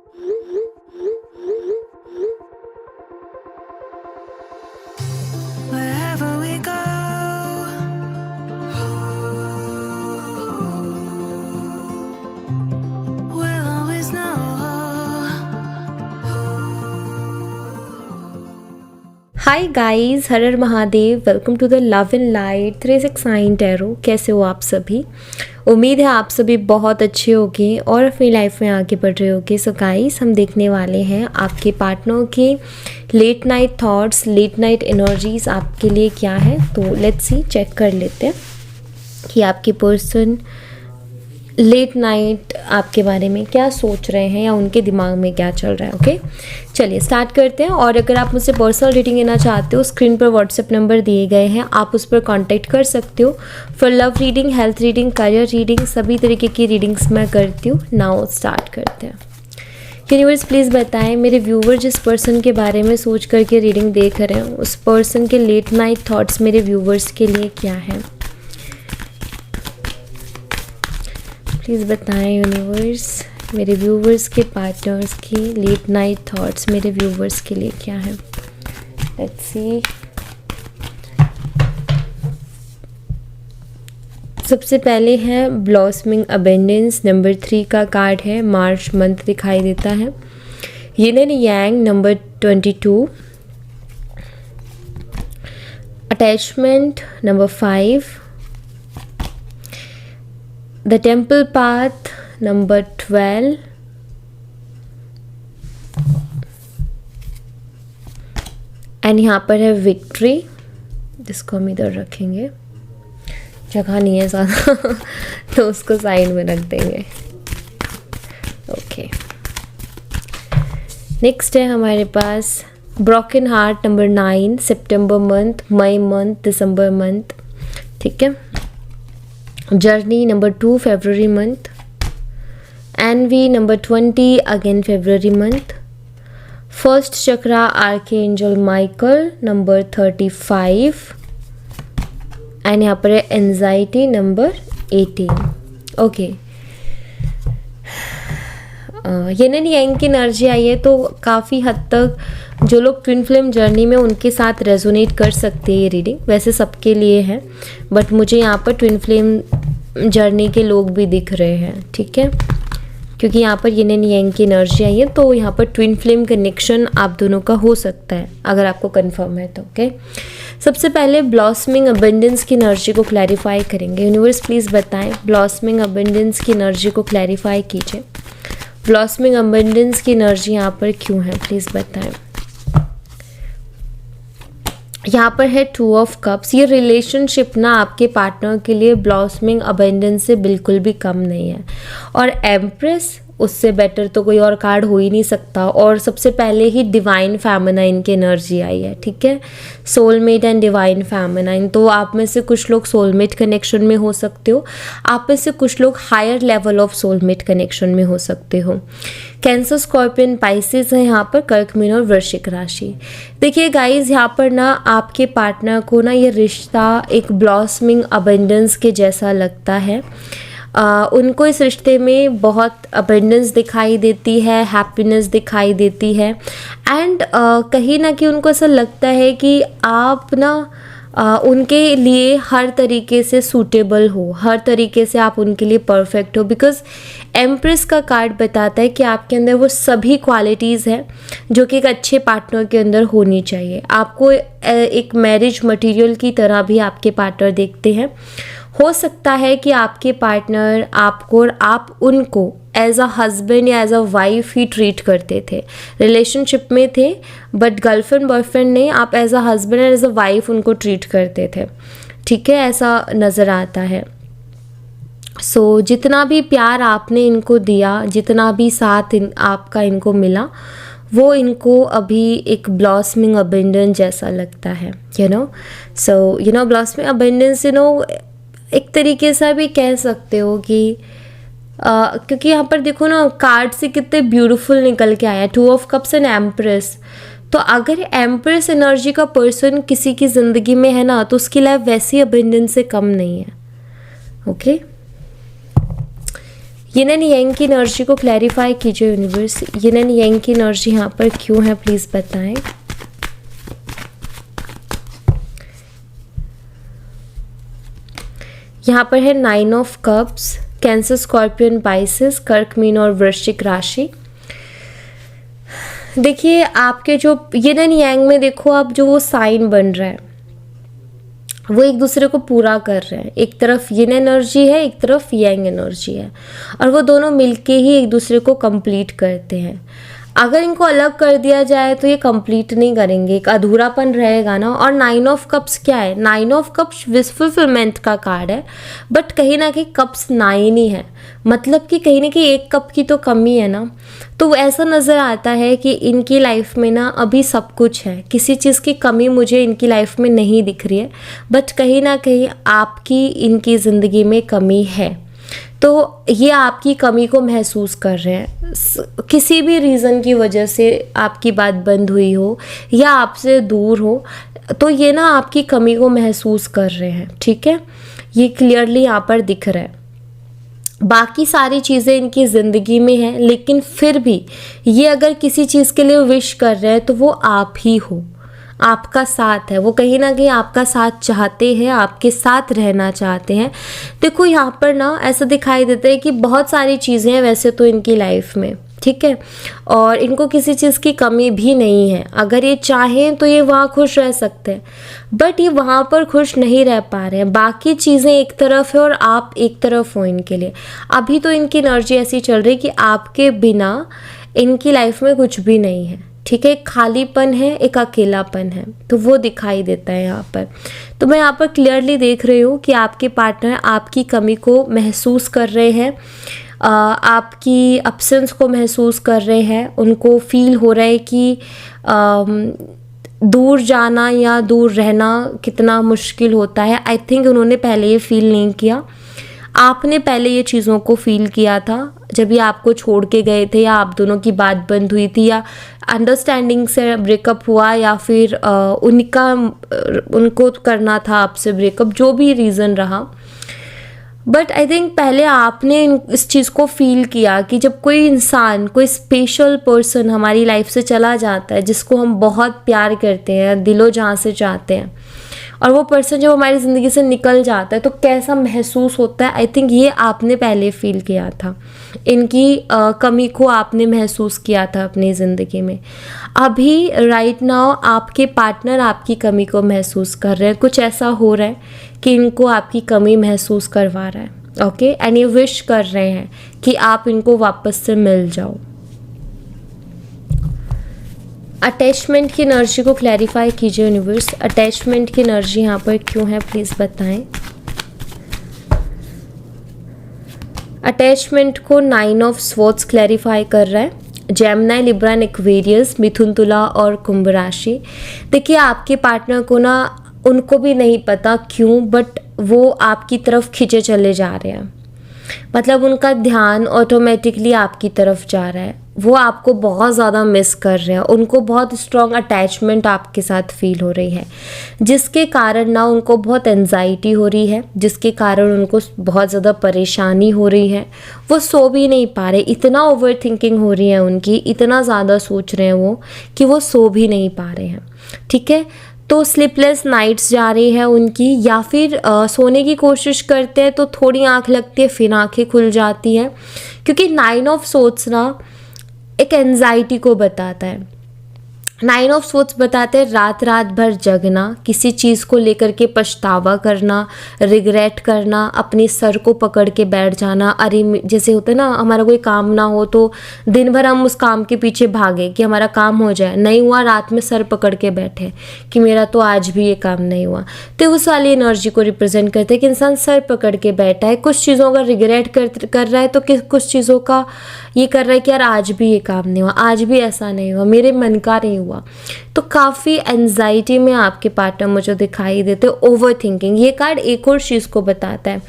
Wherever we go, we'll always know. Hi guys, Har Har Mahadev. Welcome to the love and light 365 sign tarot. कैसे हो आप सभी? उम्मीद है आप सभी बहुत अच्छे होंगे और अपनी लाइफ में आगे बढ़ रहे होंगे। सो गाइस, हम देखने वाले हैं आपके पार्टनर के late night thoughts, late night energies आपके लिए क्या है। तो लेट्स सी, चेक कर लेते हैं कि आपके पर्सन लेट नाइट आपके बारे में क्या सोच रहे हैं या उनके दिमाग में क्या चल रहा है। ओके, चलिए स्टार्ट करते हैं। और अगर आप मुझसे पर्सनल रीडिंग लेना चाहते हो, स्क्रीन पर व्हाट्सएप नंबर दिए गए हैं, आप उस पर कांटेक्ट कर सकते हो। For love reading, health reading, career reading, सभी तरीके की रीडिंग्स मैं करती हूँ। नाउ स्टार्ट करते हैं। यूनिवर्स प्लीज़ बताएं, मेरे व्यूवर जिस पर्सन के बारे में सोच करके रीडिंग देख रहे हैं, उस पर्सन के लेट नाइट थॉट्स मेरे व्यूवर्स के लिए क्या है। प्लीज़ बताएं यूनिवर्स, मेरे व्यूवर्स के पार्टनर्स की लेट नाइट थॉट्स मेरे व्यूवर्स के लिए क्या है। Let's see. सबसे पहले है ब्लॉसमिंग अबेंडेंस, नंबर 3 का कार्ड है। मार्च मंथ दिखाई देता है। यिन and Yang, number 22। Attachment, number 5। The temple path, number 12। And यहाँ पर है विक्ट्री, जिसको हम इधर रखेंगे, जगह नहीं है ज़्यादा तो उसको साइड में रख देंगे। ओके, नेक्स्ट है हमारे पास ब्रोकन हार्ट, नंबर 9। सितंबर मंथ, मई मंथ, दिसंबर मंथ। ठीक है। जर्नी, नंबर 2, फरवरी मंथ। एनवी, नंबर 20, अगेन फरवरी month. First chakra, archangel Michael, number 35। And यहाँ पर है anxiety, number 18। Okay, yin and yang की एनर्जी आई है, तो काफ़ी हद तक जो लोग ट्विन फ्लेम जर्नी में, उनके साथ रेजोनेट कर सकते हैं ये रीडिंग। वैसे सबके लिए है, बट मुझे यहाँ पर ट्विन फ्लेम जर्नी के लोग भी दिख रहे हैं। ठीक है, क्योंकि यहाँ पर यिन एंड यांग की एनर्जी आई है, तो यहाँ पर ट्विन फ्लेम कनेक्शन आप दोनों का हो सकता है, अगर आपको कंफर्म है तो। ओके, सबसे पहले ब्लॉसमिंग अबेंडेंस की एनर्जी को क्लैरिफाई करेंगे। यूनिवर्स प्लीज़ बताएं, ब्लॉसमिंग अबेंडेंस की एनर्जी को क्लैरिफाई कीजिए। ब्लॉसमिंग अबेंडेंस की एनर्जी यहाँ पर क्यों है, प्लीज़ बताएं। यहाँ पर है 2 ऑफ कप्स। ये रिलेशनशिप ना आपके पार्टनर के लिए ब्लॉसमिंग अबेंडेंस से बिल्कुल भी कम नहीं है। और एम्प्रेस, उससे बेटर तो कोई और कार्ड हो ही नहीं सकता। और सबसे पहले ही डिवाइन फेमिनाइन की एनर्जी आई है। ठीक है, सोलमेट एंड डिवाइन फेमिनाइन। तो आप में से कुछ लोग सोलमेट कनेक्शन में हो सकते हो, आप में से कुछ लोग higher level of soulmate connection में हो सकते हो। कैंसर, स्कॉर्पियन, पाइसेस है यहाँ पर, कर्क, मीन और वृश्चिक राशि। देखिए गाइज, यहाँ पर ना आपके पार्टनर को ना ये रिश्ता एक ब्लॉसमिंग अबेंडेंस के जैसा लगता है। उनको इस रिश्ते में बहुत अबेंडेंस दिखाई देती है, हैप्पीनेस दिखाई देती है। एंड कहीं ना कहीं उनको ऐसा लगता है कि आप ना उनके लिए हर तरीके से सूटेबल हो, हर तरीके से आप उनके लिए परफेक्ट हो। बिकॉज एम्प्रेस का कार्ड बताता है कि आपके अंदर वो सभी क्वालिटीज़ हैं जो कि एक अच्छे पार्टनर के अंदर होनी चाहिए। आपको एक मैरिज मटेरियल की तरह भी आपके पार्टनर देखते हैं। हो सकता है कि आपके पार्टनर आपको और आप उनको एज अ हस्बैंड या एज अ वाइफ ही ट्रीट करते थे, रिलेशनशिप में थे बट गर्लफ्रेंड बॉयफ्रेंड नहीं, आप as a husband as a wife उनको ट्रीट करते थे। ठीक है, ऐसा नज़र आता है। सो जितना भी प्यार आपने इनको दिया, जितना भी साथ आपका इनको मिला, वो इनको अभी एक ब्लॉसमिंग अबेंडेंस जैसा लगता है। सो ब्लॉसमिंग अबेंडेंस एक तरीके से भी कह सकते हो कि क्योंकि यहाँ पर देखो ना, कार्ड से कितने ब्यूटीफुल निकल के आया, 2 ऑफ कप्स एंड एम्प्रेस। तो अगर एम्प्रेस एनर्जी का पर्सन किसी की ज़िंदगी में है ना, तो उसकी लाइफ वैसी अबेंडेंस से कम नहीं है। ओके, यिन एंड यांग की एनर्जी को क्लैरिफाई कीजिए यूनिवर्स। यिन एंड यांग की एनर्जी यहाँ पर क्यों है, प्लीज बताएं। यहाँ पर है 9 of cups, cancer, scorpion, Pisces, कर्क, मीन और वृश्चिक राशि। देखिए आपके जो यिन एंड यांग में देखो आप जो वो साइन बन रहा है वो एक दूसरे को पूरा कर रहे हैं। एक तरफ यिन एनर्जी है, एक तरफ यांग एनर्जी है, और वो दोनों मिलके ही एक दूसरे को कंप्लीट करते हैं। अगर इनको अलग कर दिया जाए तो ये कंप्लीट नहीं करेंगे, एक अधूरापन रहेगा ना। और 9 ऑफ कप्स क्या है, 9 ऑफ कप्स विश फुलफिलमेंट का कार्ड है, बट कहीं ना कहीं कप्स 9 ही है, मतलब कि कहीं ना कहीं एक कप की तो कमी है ना। तो ऐसा नज़र आता है कि इनकी लाइफ में ना अभी सब कुछ है, किसी चीज़ की कमी मुझे इनकी लाइफ में नहीं दिख रही है, बट कहीं ना कहीं आपकी इनकी ज़िंदगी में कमी है। तो ये आपकी कमी को महसूस कर रहे हैं, किसी भी रीज़न की वजह से आपकी बात बंद हुई हो या आपसे दूर हो, तो ये ना आपकी कमी को महसूस कर रहे हैं, ठीक है। ये क्लियरली यहाँ पर दिख रहा है। बाकी सारी चीज़ें इनकी ज़िंदगी में हैं, लेकिन फिर भी ये अगर किसी चीज़ के लिए विश कर रहे हैं तो वो आप ही हो, आपका साथ है। वो कहीं ना कहीं आपका साथ चाहते हैं, आपके साथ रहना चाहते हैं। देखो यहाँ पर ना ऐसा दिखाई देता है कि बहुत सारी चीज़ें हैं वैसे तो इनकी लाइफ में, ठीक है, और इनको किसी चीज़ की कमी भी नहीं है। अगर ये चाहें तो ये वहाँ खुश रह सकते हैं, बट ये वहाँ पर खुश नहीं रह पा रहे हैं। बाकी चीज़ें एक तरफ है और आप एक तरफ हो इनके लिए। अभी तो इनकी एनर्जी ऐसी चल रही है कि आपके बिना इनकी लाइफ में कुछ भी नहीं है, ठीक है। एक खालीपन है, एक अकेलापन है, तो वो दिखाई देता है यहाँ पर। तो मैं यहाँ पर क्लियरली देख रही हूँ कि आपके पार्टनर आपकी कमी को महसूस कर रहे हैं, आपकी अब्सेंस को महसूस कर रहे हैं। उनको फील हो रहा है कि दूर जाना या दूर रहना कितना मुश्किल होता है। आई थिंक उन्होंने पहले ये फील नहीं किया, आपने पहले ये चीज़ों को फील किया था जब ये आपको छोड़ के गए थे, या आप दोनों की बात बंद हुई थी, या अंडरस्टैंडिंग से ब्रेकअप हुआ, या फिर उनको करना था आपसे ब्रेकअप, जो भी रीज़न रहा। बट आई थिंक पहले आपने इस चीज़ को फील किया कि जब कोई इंसान, कोई स्पेशल पर्सन हमारी लाइफ से चला जाता है, जिसको हम बहुत प्यार करते हैं, दिलो जान से चाहते हैं, और वो पर्सन जब हमारी ज़िंदगी से निकल जाता है तो कैसा महसूस होता है। आई थिंक ये आपने पहले फील किया था, इनकी कमी को आपने महसूस किया था अपनी ज़िंदगी में। अभी राइट नाउ आपके पार्टनर आपकी कमी को महसूस कर रहे हैं। कुछ ऐसा हो रहा है कि इनको आपकी कमी महसूस करवा रहा है, ओके, एंड ये विश कर रहे हैं कि आप इनको वापस से मिल जाओ। अटैचमेंट की एनर्जी को क्लैरिफाई कीजिए यूनिवर्स। अटैचमेंट की एनर्जी यहाँ पर क्यों है, प्लीज़ बताएं। अटैचमेंट को 9 ऑफ स्वॉर्ड्स क्लैरिफाई कर रहा है। जेमिनी, लिब्रा, एक्वेरियस, मिथुन, तुला और कुंभ राशि। देखिए आपके पार्टनर को ना, उनको भी नहीं पता क्यों, बट वो आपकी तरफ खिंचे चले जा रहे हैं, मतलब उनका ध्यान ऑटोमेटिकली आपकी तरफ जा रहा है। वो आपको बहुत ज़्यादा मिस कर रहे हैं, उनको बहुत स्ट्रॉन्ग अटैचमेंट आपके साथ फील हो रही है, जिसके कारण ना उनको बहुत एंजाइटी हो रही है, जिसके कारण उनको बहुत ज़्यादा परेशानी हो रही है। वो सो भी नहीं पा रहे, इतना ओवर थिंकिंग हो रही है उनकी, इतना ज़्यादा सोच रहे हैं वो कि वो सो भी नहीं पा रहे हैं, ठीक है। तो स्लीपलेस नाइट्स जा रही है उनकी, या फिर सोने की कोशिश करते हैं तो थोड़ी आँख लगती है, फिर आँखें खुल जाती हैं, क्योंकि 9 ऑफ सोर्ट्स ना एक एंजाइटी को बताता है। 9 ऑफ सोर्ट्स बताते हैं रात रात भर जगना, किसी चीज़ को लेकर के पछतावा करना, रिग्रेट करना, अपने सर को पकड़ के बैठ जाना। अरे जैसे होता है ना, हमारा कोई काम ना हो तो दिन भर हम उस काम के पीछे भागे कि हमारा काम हो जाए, नहीं हुआ, रात में सर पकड़ के बैठे कि मेरा तो आज भी ये काम नहीं हुआ। तो उस वाली एनर्जी को रिप्रेजेंट करते हैं कि इंसान सर पकड़ के बैठा है, कुछ चीज़ों का रिग्रेट कर रहा है, तो कुछ चीज़ों का ये कर रहा है कि यार आज भी ये काम नहीं हुआ, आज भी ऐसा नहीं हुआ, मेरे मन का नहीं हुआ। तो काफ़ी एंजाइटी में आपके पार्टनर मुझे दिखाई देते। ओवर थिंकिंग, ये कार्ड एक और चीज़ को बताता है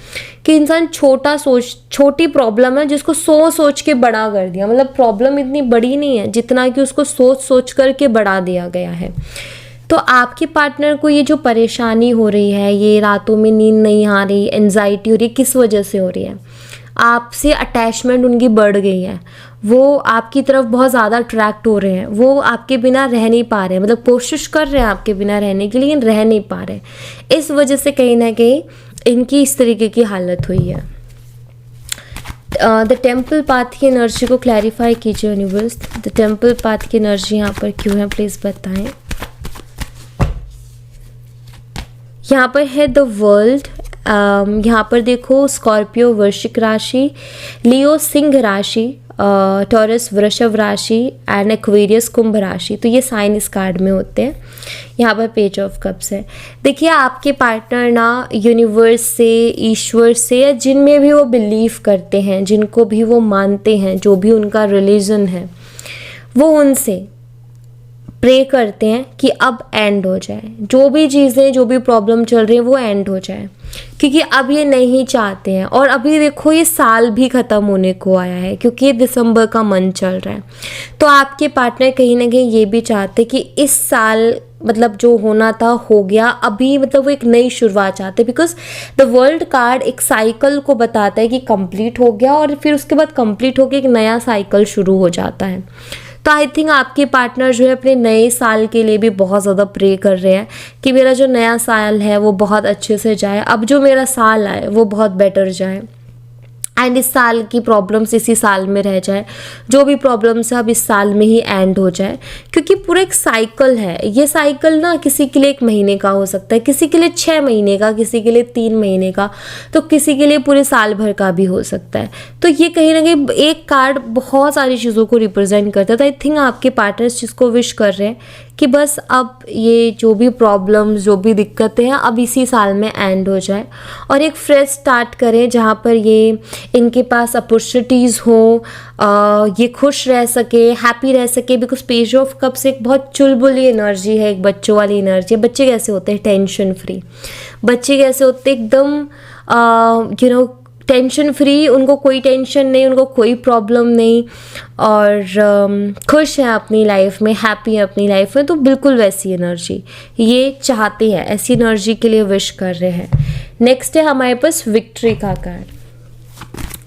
कि इंसान छोटी प्रॉब्लम है जिसको सोच के बड़ा कर दिया, मतलब प्रॉब्लम इतनी बड़ी नहीं है जितना कि उसको सोच करके बढ़ा दिया गया है। तो आपके पार्टनर को ये जो परेशानी हो रही है, ये रातों में नींद नहीं आ रही, एंजाइटी हो रही है, किस वजह से हो रही है? आपसे अटैचमेंट उनकी बढ़ गई है, वो आपकी तरफ बहुत ज़्यादा अट्रैक्ट हो रहे हैं, वो आपके बिना रह नहीं पा रहे हैं, मतलब कोशिश कर रहे हैं आपके बिना रहने की लेकिन रह नहीं पा रहे। इस वजह से कहीं ना कहीं इनकी इस तरीके की हालत हुई है। द टेम्पल पाथ की एनर्जी को क्लैरिफाई कीजिए यूनिवर्स। द टेम्पल पाथ की एनर्जी यहाँ पर क्यों है प्लीज़ बताएं। यहाँ पर है द वर्ल्ड। यहाँ पर देखो स्कॉर्पियो वृश्चिक राशि, लियो सिंह राशि, टॉरस वृषभ राशि एंड एक्वेरियस कुंभ राशि। तो ये साइन इस कार्ड में होते हैं। यहाँ पर पेज ऑफ कप्स है। देखिए आपके पार्टनर ना यूनिवर्स से, ईश्वर से, या जिनमें भी वो बिलीव करते हैं, जिनको भी वो मानते हैं, जो भी उनका रिलीजन है, वो उनसे प्रे करते हैं कि अब एंड हो जाए, जो भी चीज़ें, जो भी प्रॉब्लम चल रही है वो एंड हो जाए, क्योंकि अब ये नहीं चाहते हैं। और अभी देखो ये साल भी ख़त्म होने को आया है, क्योंकि ये दिसंबर का मंथ चल रहा है। तो आपके पार्टनर कहीं ना कहीं ये भी चाहते कि इस साल मतलब जो होना था हो गया, अभी मतलब वो एक नई शुरुआत चाहते, बिकॉज द वर्ल्ड कार्ड एक साइकिल को बताता है कि कंप्लीट हो गया और फिर उसके बाद कंप्लीट होकर एक नया साइकिल शुरू हो जाता है। तो आई थिंक आपके पार्टनर जो है अपने नए साल के लिए भी बहुत ज़्यादा प्रे कर रहे हैं कि मेरा जो नया साल है वो बहुत अच्छे से जाए, अब जो मेरा साल आए वो बहुत बेटर जाए, एंड इस साल की प्रॉब्लम्स इसी साल में रह जाए, जो भी प्रॉब्लम्स है अब इस साल में ही एंड हो जाए। क्योंकि पूरा एक साइकिल है, ये साइकिल ना किसी के लिए 1 महीने का हो सकता है, किसी के लिए 6 महीने का, किसी के लिए 3 महीने का, तो किसी के लिए पूरे साल भर का भी हो सकता है। तो ये कहीं ना कहीं एक कार्ड बहुत सारी चीज़ों को रिप्रेजेंट करता है। तो आई थिंक आपके पार्टनर्स जिसको विश कर रहे हैं कि बस अब ये जो भी प्रॉब्लम्स, जो भी दिक्कतें हैं, अब इसी साल में एंड हो जाए और एक फ्रेश स्टार्ट करें जहाँ पर ये इनके पास अपॉर्चुनिटीज़ हो, ये खुश रह सके, हैप्पी रह सके। बिकॉज पेज ऑफ कप्स एक बहुत चुलबुली एनर्जी है, एक बच्चों वाली एनर्जी है। बच्चे कैसे होते हैं? Tension free. बच्चे कैसे होते हैं? एकदम टेंशन फ्री, उनको कोई टेंशन नहीं, उनको कोई प्रॉब्लम नहीं, और खुश हैं अपनी लाइफ में, हैप्पी है अपनी लाइफ में। तो बिल्कुल वैसी एनर्जी ये चाहते हैं, ऐसी एनर्जी के लिए विश कर रहे हैं। नेक्स्ट है हमारे पास विक्ट्री का कार्ड।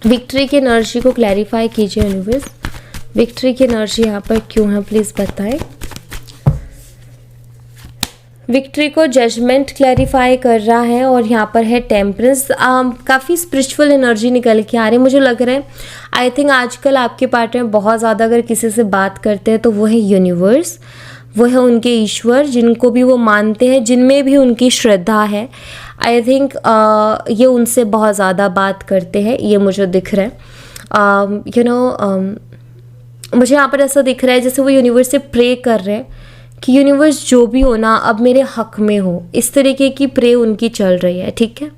विक्ट्री की एनर्जी को क्लैरिफाई कीजिए यूनिवर्स। विक्ट्री की एनर्जी यहाँ पर क्यों है प्लीज़ बताएं। विक्ट्री को जजमेंट क्लैरिफाई कर रहा है और यहाँ पर है टेम्परेंस। काफ़ी स्पिरिचुअल एनर्जी निकल के आ रही है। मुझे लग रहा है आई थिंक आजकल आपके पार्टनर बहुत ज़्यादा अगर किसी से बात करते हैं तो वो है यूनिवर्स, वो है उनके ईश्वर, जिनको भी वो मानते हैं, जिनमें भी उनकी श्रद्धा है। आई थिंक ये उनसे बहुत ज़्यादा बात करते हैं, ये मुझे दिख रहा है। मुझे यहाँ पर ऐसा दिख रहा है जैसे वो यूनिवर्स से प्रे कर रहे हैं कि यूनिवर्स जो भी हो ना अब मेरे हक में हो, इस तरीके की प्रे उनकी चल रही है। ठीक है,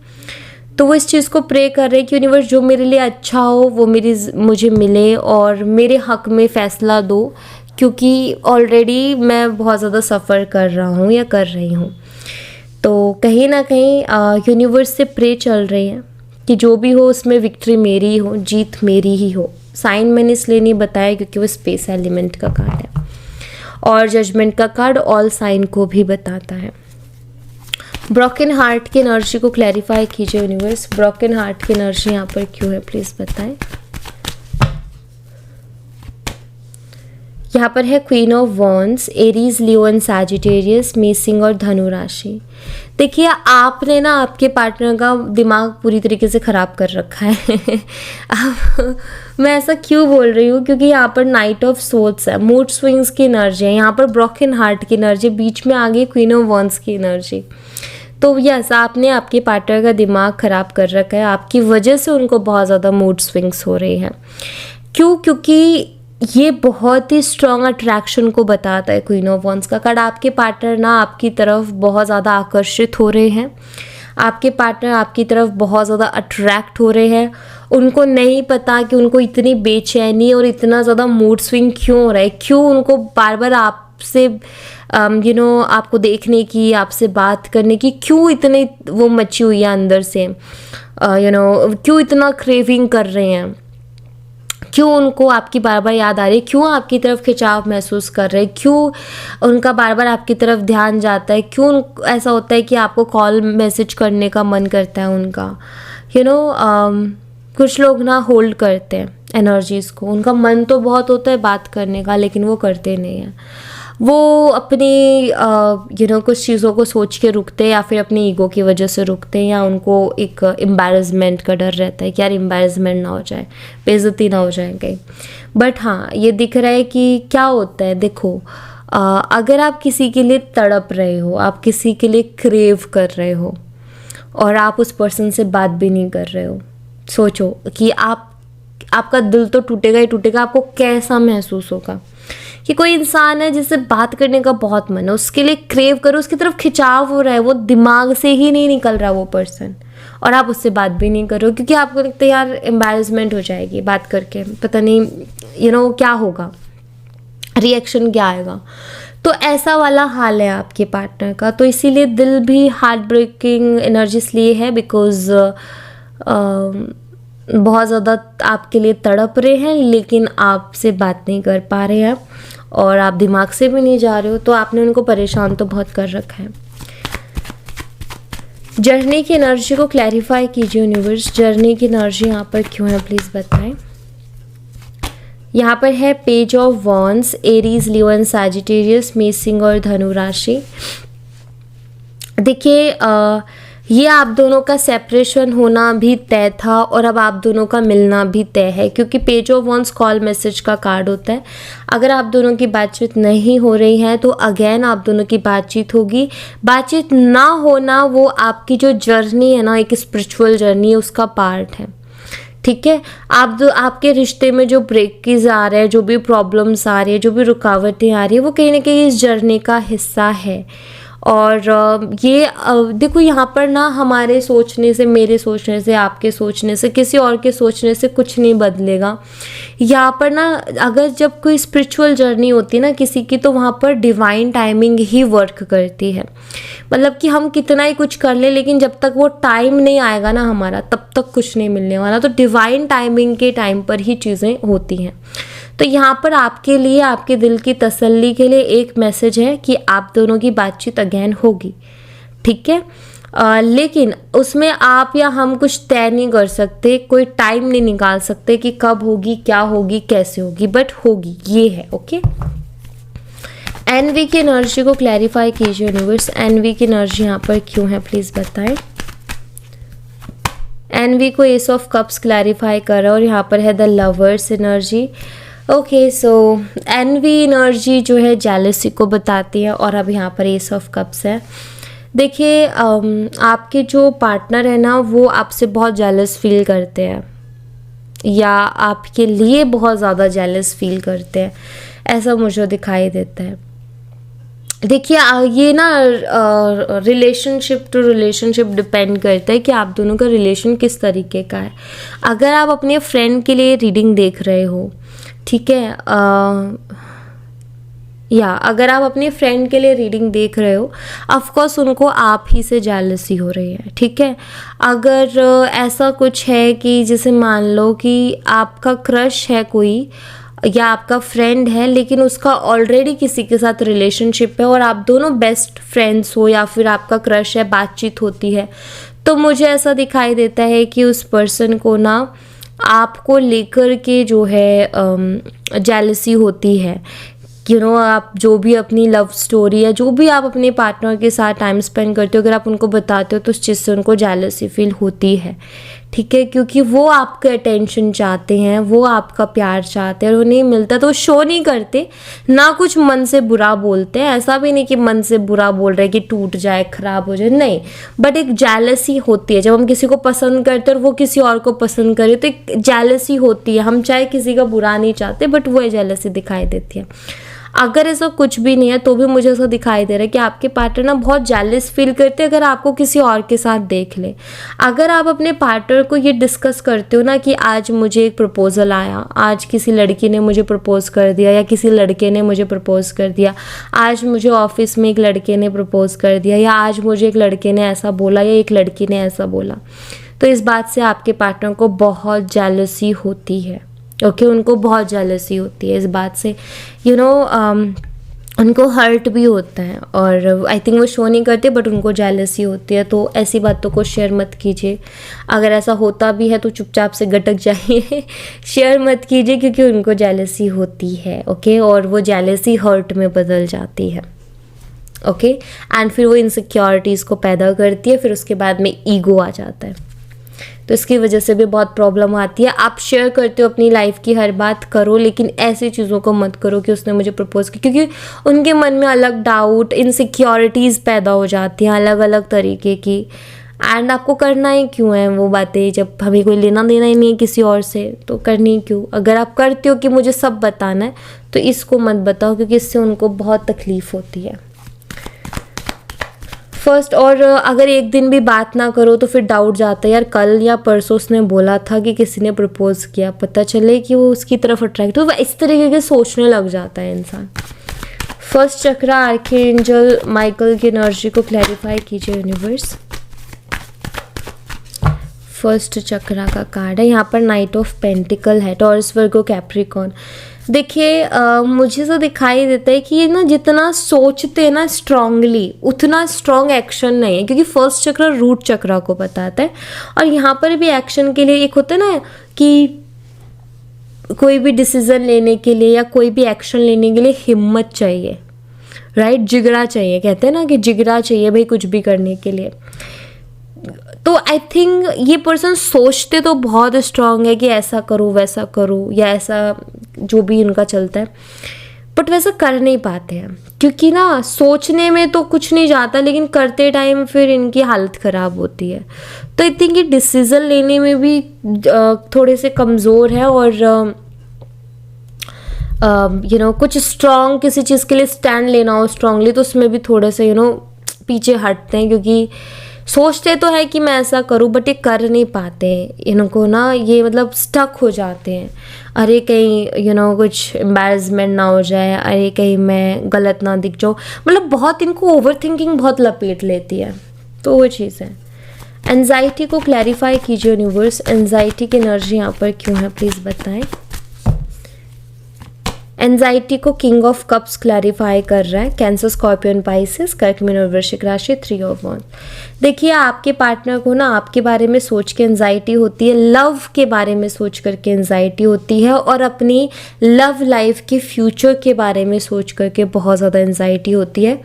तो वो इस चीज़ को प्रे कर रहे हैं कि यूनिवर्स जो मेरे लिए अच्छा हो वो मुझे मिले और मेरे हक में फ़ैसला दो, क्योंकि ऑलरेडी मैं बहुत ज़्यादा सफ़र कर रहा हूँ या कर रही हूँ। तो कहीं ना कहीं यूनिवर्स से प्रे चल रही है कि जो भी हो उसमें विक्ट्री मेरी ही हो, जीत मेरी ही हो। साइन मैंने इसलिए नहीं बताया क्योंकि वो स्पेस एलिमेंट का कार्ड है और जजमेंट का कार्ड ऑल साइन को भी बताता है। ब्रोकन हार्ट की एनर्जी को क्लैरिफाई कीजिए यूनिवर्स। ब्रोकन हार्ट की एनर्जी यहाँ पर क्यों है प्लीज़ बताएं। यहाँ पर है queen of wands, Aries, Leo and Sagittarius, मेसिंग और धनु राशि। देखिए आपने ना आपके पार्टनर का दिमाग पूरी तरीके से ख़राब कर रखा है। मैं ऐसा क्यों बोल रही हूँ क्योंकि यहाँ पर नाइट ऑफ सोल्स है, मूड स्विंग्स की एनर्जी है, यहाँ पर ब्रोकन हार्ट की एनर्जी, बीच में आ गई क्वीन ऑफ वॉन्ड्स की एनर्जी। तो यस, आपने आपके पार्टनर का दिमाग ख़राब कर रखा है, आपकी वजह से उनको बहुत ज़्यादा मूड स्विंग्स हो रही हैं। क्यों? क्योंकि ये बहुत ही स्ट्रॉन्ग अट्रैक्शन को बताता है क्वीन ऑफ वॉन्ड्स का कार्ड। आपके पार्टनर ना आपकी तरफ बहुत ज़्यादा आकर्षित हो रहे हैं, आपके पार्टनर आपकी तरफ बहुत ज़्यादा अट्रैक्ट हो रहे हैं। उनको नहीं पता कि उनको इतनी बेचैनी और इतना ज़्यादा मूड स्विंग क्यों हो रहा है, क्यों उनको बार बार आपसे आपको देखने की, आपसे बात करने की क्यों इतनी वो मची हुई है अंदर से, क्यों इतना क्रेविंग कर रहे हैं, क्यों उनको आपकी बार बार याद आ रही है, क्यों आपकी तरफ खिंचाव महसूस कर रहे हैं, क्यों उनका बार बार आपकी तरफ ध्यान जाता है, क्यों ऐसा होता है कि आपको कॉल मैसेज करने का मन करता है उनका। कुछ लोग ना होल्ड करते हैं एनर्जीज़ को, उनका मन तो बहुत होता है बात करने का लेकिन वो करते नहीं हैं। वो अपनी कुछ चीज़ों को सोच के रुकते हैं या फिर अपनी ईगो की वजह से रुकते हैं, या उनको एक एम्बैरसमेंट का डर रहता है कि यार एम्बैरसमेंट ना हो जाए, बेइज्जती ना हो जाए कहीं। बट हाँ, ये दिख रहा है कि क्या होता है, देखो अगर आप किसी के लिए तड़प रहे हो, आप किसी के लिए क्रेव कर रहे हो और आप उस पर्सन से बात भी नहीं कर रहे हो, सोचो कि आपका दिल तो टूटेगा ही टूटेगा। आपको कैसा महसूस होगा कि कोई इंसान है जिससे बात करने का बहुत मन है, उसके लिए क्रेव करो, उसकी तरफ खिंचाव हो रहा है, वो दिमाग से ही नहीं निकल रहा वो पर्सन, और आप उससे बात भी नहीं कर रहे हो क्योंकि आपको लगता है यार एम्बैरसमेंट हो जाएगी बात करके, पता नहीं क्या होगा, रिएक्शन क्या आएगा। तो ऐसा वाला हाल है आपके पार्टनर का। तो इसीलिए दिल भी हार्ट ब्रेकिंग एनर्जी इसलिए है बिकॉज बहुत ज़्यादा आपके लिए तड़प रहे हैं लेकिन आपसे बात नहीं कर पा रहे हैं और आप दिमाग से भी नहीं जा रहे हो, तो आपने उनको परेशान तो बहुत कर रखा है। जर्नी की एनर्जी को क्लैरिफाई कीजिए यूनिवर्स, जर्नी की एनर्जी यहाँ पर क्यों है प्लीज़ बताएं। यहाँ पर है page of wands, Aries, Leo and Sagittarius, मेष और धनु राशि। देखिए ये आप दोनों का सेपरेशन होना भी तय था और अब आप दोनों का मिलना भी तय है, क्योंकि page of wands call message का कार्ड होता है। अगर आप दोनों की बातचीत नहीं हो रही है तो अगेन आप दोनों की बातचीत होगी। बातचीत ना होना वो आपकी जो जर्नी है ना, एक स्पिरिचुअल जर्नी है, उसका पार्ट है। ठीक है, आपके रिश्ते में जो ब्रेकेज आ रहे हैं, जो भी प्रॉब्लम्स आ रही है, जो भी रुकावटें आ रही है, वो कहीं ना कहीं इस जर्नी का हिस्सा है। और ये देखो यहाँ पर ना हमारे सोचने से, मेरे सोचने से, आपके सोचने से, किसी और के सोचने से कुछ नहीं बदलेगा। यहाँ पर ना अगर जब कोई स्पिरिचुअल जर्नी होती है ना किसी की, तो वहाँ पर डिवाइन टाइमिंग ही वर्क करती है। मतलब कि हम कितना ही कुछ कर ले लेकिन जब तक वो टाइम नहीं आएगा ना हमारा, तब तक कुछ नहीं मिलने वाला। तो डिवाइन टाइमिंग के टाइम पर ही चीज़ें होती हैं। तो यहाँ पर आपके लिए, आपके दिल की तसल्ली के लिए एक मैसेज है कि आप दोनों की बातचीत अगेन होगी। ठीक है, लेकिन उसमें आप या हम कुछ तय नहीं कर सकते, कोई टाइम नहीं निकाल सकते कि कब होगी, क्या होगी, कैसे होगी, बट होगी, ये है। ओके, एनवी की एनर्जी को क्लैरिफाई कीजिए यूनिवर्स, एनवी की एनर्जी यहाँ पर क्यों है प्लीज बताएं। एनवी को एस ऑफ कप्स क्लैरिफाई कर रहा है और यहाँ पर है the lovers energy. Okay, so envy energy जो है जेलसी को बताती है और अब यहाँ पर एस ऑफ कप्स है। देखिए आपके जो पार्टनर है ना, वो आपसे बहुत जेलस फील करते हैं या आपके लिए बहुत ज़्यादा जेलस फील करते हैं, ऐसा मुझे दिखाई देता है। देखिए ये ना रिलेशनशिप टू रिलेशनशिप डिपेंड करता है कि आप दोनों का रिलेशन किस तरीके का है। अगर आप अपने फ्रेंड के लिए रीडिंग देख रहे हो, ठीक है, या अगर आप अपने फ्रेंड के लिए रीडिंग देख रहे हो, ऑफ कोर्स उनको आप ही से जेलसी हो रही है। ठीक है, अगर ऐसा कुछ है कि जैसे मान लो कि आपका क्रश है कोई या आपका फ्रेंड है लेकिन उसका ऑलरेडी किसी के साथ रिलेशनशिप है और आप दोनों बेस्ट फ्रेंड्स हो, या फिर आपका क्रश है, बातचीत होती है, तो मुझे ऐसा दिखाई देता है कि उस पर्सन को ना आपको लेकर के जो है जेलसी होती है। आप जो भी अपनी लव स्टोरी है, जो भी आप अपने पार्टनर के साथ टाइम स्पेंड करते हो, अगर आप उनको बताते हो तो उस चीज़ से उनको जेलसी फील होती है। ठीक है, क्योंकि वो आपका अटेंशन चाहते हैं, वो आपका प्यार चाहते हैं और वो नहीं मिलता तो वो शो नहीं करते, ना कुछ मन से बुरा बोलते हैं। ऐसा भी नहीं कि मन से बुरा बोल रहे कि टूट जाए, खराब हो जाए, नहीं, बट एक जेलसी होती है। जब हम किसी को पसंद करते हैं और वो किसी और को पसंद करे तो एक जेलसी होती है। हम चाहे किसी का बुरा नहीं चाहते बट वो जेलसी दिखाई देती है। अगर ऐसा कुछ भी नहीं है तो भी मुझे ऐसा दिखाई दे रहा है कि आपके पार्टनर ना बहुत जेलस फील करते हैं अगर आपको किसी और के साथ देख ले। अगर आप अपने पार्टनर को ये डिस्कस करते हो ना कि आज मुझे एक प्रपोजल आया, आज किसी लड़की ने मुझे प्रपोज कर दिया या किसी लड़के ने मुझे प्रपोज कर दिया, आज मुझे ऑफिस में एक लड़के ने प्रपोज कर दिया, या आज मुझे एक लड़के ने ऐसा बोला या एक लड़की ने ऐसा बोला, तो इस बात से आपके पार्टनर को बहुत जेलसी होती है। ओके, उनको बहुत जेलसी होती है इस बात से। उनको हर्ट भी होता है और आई थिंक वो शो नहीं करते बट उनको जेलसी होती है। तो ऐसी बातों को शेयर मत कीजिए। अगर ऐसा होता भी है तो चुपचाप से गटक जाइए शेयर मत कीजिए क्योंकि उनको जेलसी होती है। ओके, और वो जेलसी हर्ट में बदल जाती है। ओके, एंड फिर वो इनसिक्योरिटीज़ को पैदा करती है, फिर उसके बाद में ईगो आ जाता है। तो इसकी वजह से भी बहुत प्रॉब्लम आती है। आप शेयर करते हो अपनी लाइफ की हर बात करो, लेकिन ऐसी चीज़ों को मत करो कि उसने मुझे प्रपोज किया, क्योंकि उनके मन में अलग डाउट, इनसिक्योरिटीज़ पैदा हो जाती हैं अलग अलग तरीके की। एंड आपको करना ही क्यों है वो बातें, जब हमें कोई लेना देना ही नहीं है किसी और से, तो करनी क्यों। अगर आप करते हो कि मुझे सब बताना है तो इसको मत बताओ, क्योंकि इससे उनको बहुत तकलीफ़ होती है फर्स्ट। और अगर एक दिन भी बात ना करो तो फिर डाउट जाता है, यार कल या परसों उसने बोला था कि किसी ने प्रपोज किया, पता चले कि वो उसकी तरफ अट्रैक्ट हो, इस तरीके के सोचने लग जाता है इंसान। फर्स्ट चक्रा आर्कएंजल माइकल की एनर्जी को क्लैरिफाई कीजिए यूनिवर्स। फर्स्ट चक्रा का कार्ड है यहाँ पर नाइट ऑफ पेंटिकल है, टॉरस वर्गो कैप्रिकॉर्न। देखिए मुझे तो दिखाई देता है कि ये ना जितना सोचते हैं ना स्ट्रांगली, उतना स्ट्रांग एक्शन नहीं है, क्योंकि फर्स्ट चक्र रूट चक्रा को बताता है। और यहाँ पर भी एक्शन के लिए एक होता है ना कि कोई भी डिसीजन लेने के लिए या कोई भी एक्शन लेने के लिए हिम्मत चाहिए, राइट, जिगरा चाहिए। कहते हैं ना कि जिगरा चाहिए भाई कुछ भी करने के लिए। तो आई थिंक ये पर्सन सोचते तो बहुत स्ट्रांग है कि ऐसा करूँ वैसा करूँ, या ऐसा जो भी उनका चलता है, बट वैसा कर नहीं पाते हैं, क्योंकि ना सोचने में तो कुछ नहीं जाता, लेकिन करते टाइम फिर इनकी हालत ख़राब होती है। तो आई थिंक ये डिसीज़न लेने में भी थोड़े से कमज़ोर है, और कुछ स्ट्रांग किसी चीज़ के लिए स्टैंड लेना हो स्ट्रांगली तो उसमें भी थोड़े से पीछे हटते हैं, क्योंकि सोचते तो है कि मैं ऐसा करूं बट ये कर नहीं पाते। इनको ना ये मतलब स्टक हो जाते हैं, अरे कहीं कुछ एम्बैरसमेंट ना हो जाए, अरे कहीं मैं गलत ना दिख जाऊँ, मतलब बहुत इनको ओवर थिंकिंग बहुत लपेट लेती है। तो वो चीज़ है। एंजाइटी को क्लैरिफाई कीजिए यूनिवर्स, एंजाइटी की एनर्जी यहाँ पर क्यों है प्लीज़ बताएं। एंजाइटी को किंग ऑफ कप्स क्लैरिफाई कर रहा है, कैंसर स्कॉर्पियन पाइसेस कर्क मीन और वृश्चिक राशि, 3 ऑफ वांड्स। देखिए आपके पार्टनर को ना आपके बारे में सोच के एंजाइटी होती है, लव के बारे में सोच करके एंजाइटी होती है, और अपनी लव लाइफ के फ्यूचर के बारे में सोच करके बहुत ज़्यादा एंजाइटी होती है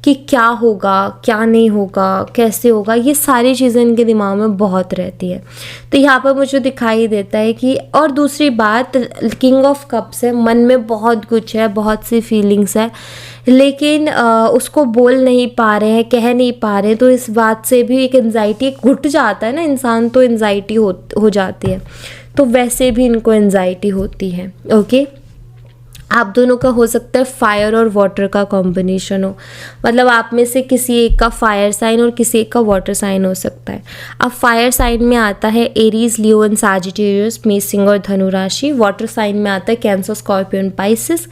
कि क्या होगा क्या नहीं होगा, कैसे होगा, ये सारी चीज़ें इनके दिमाग में बहुत रहती है। तो यहाँ पर मुझे दिखाई देता है कि, और दूसरी बात किंग ऑफ कप्स है, मन में बहुत कुछ है, बहुत सी फीलिंग्स है, लेकिन उसको बोल नहीं पा रहे हैं, कह नहीं पा रहे हैं, तो इस बात से भी एक एंजाइटी घुट जाता है ना इंसान, तो एंजाइटी हो जाती है। तो वैसे भी इनको एंजाइटी होती है। ओके, आप दोनों का हो सकता है फायर और वाटर का कॉम्बिनेशन हो, मतलब आप में से किसी एक का फायर साइन और किसी एक का वाटर साइन हो सकता है। अब फायर साइन में आता है एरीज, लियो एंड सैजिटेरियस, मेष, सिंह और धनु राशि। वाटर साइन में आता है कैंसर, स्कॉर्पियन, पाइसेस,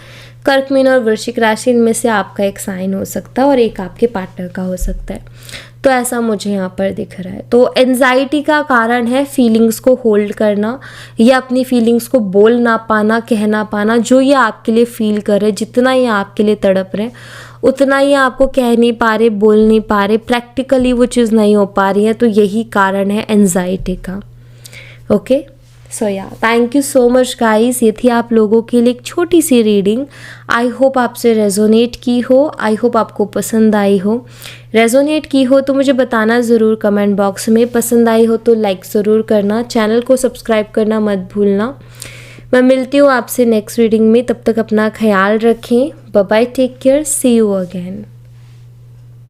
कर्क, मीन और वृश्चिक राशि। इनमें से आपका एक साइन हो सकता है और एक आपके पार्टनर का हो सकता है। तो ऐसा मुझे यहाँ पर दिख रहा है। तो एंजाइटी का कारण है फीलिंग्स को होल्ड करना, या अपनी फीलिंग्स को बोल ना पाना, कह ना पाना। जो ये आपके लिए फील कर रहे, जितना ये आपके लिए तड़प रहे, उतना ही आपको कह नहीं पा रहे, बोल नहीं पा रहे, प्रैक्टिकली वो चीज़ नहीं हो पा रही है। तो यही कारण है एंजाइटी का। ओके, सो या thank you so much guys. ये थी आप लोगों के लिए एक छोटी सी रीडिंग। आई होप आपसे रेजोनेट की हो, आई होप आपको पसंद आई हो। रेजोनेट की हो तो मुझे बताना ज़रूर कमेंट बॉक्स में, पसंद आई हो तो लाइक ज़रूर करना, चैनल को सब्सक्राइब करना मत भूलना। मैं मिलती हूँ आपसे नेक्स्ट रीडिंग में, तब तक अपना ख्याल रखें। Bye bye, take care, see you again.